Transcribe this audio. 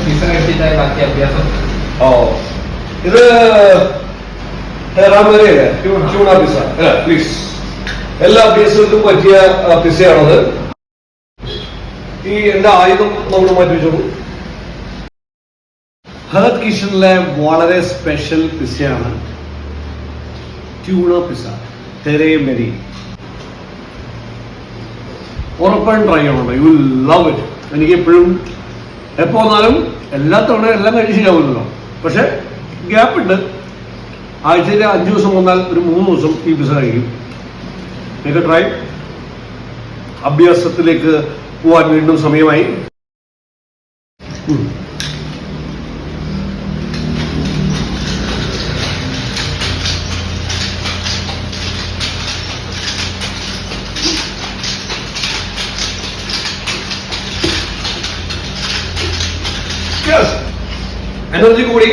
Pizza കഴിച്ചിട്ടായി ബാക്കി അഭ്യാസം. ഓ ഇത് ട്യൂണ പിസ പ്ലീസ്. എല്ലാ പീസുകൾക്കും പറ്റിയ പിസയാണത്. ഈ എന്റെ ആയുധം നമ്മൾ മാറ്റി വെച്ചോളൂ. ഹെർത്ത് കിച്ചണിലെ വളരെ സ്പെഷ്യൽ പിസയാണ് ട്യൂണ പിസ. തെരേ മെരി ഉറപ്പായും ട്രൈ ചെയ്യണം. You will love it. എനിക്ക് എപ്പോഴും എപ്പോ വന്നാലും എല്ലാ തവണയും എല്ലാം കഴിച്ച് ശരിയാവില്ലല്ലോ. പക്ഷെ ഗ്യാപ്പ് ഉണ്ട്. ആഴ്ചയിൽ 5 ദിവസം വന്നാൽ ഒരു 3 ദിവസം ഈ പിസ കഴിക്കും. നിങ്ങൾക്ക് ട്രൈ. അഭ്യാസത്തിലേക്ക് പോവാൻ വീണ്ടും സമയമായി. എനർജി കൂടി.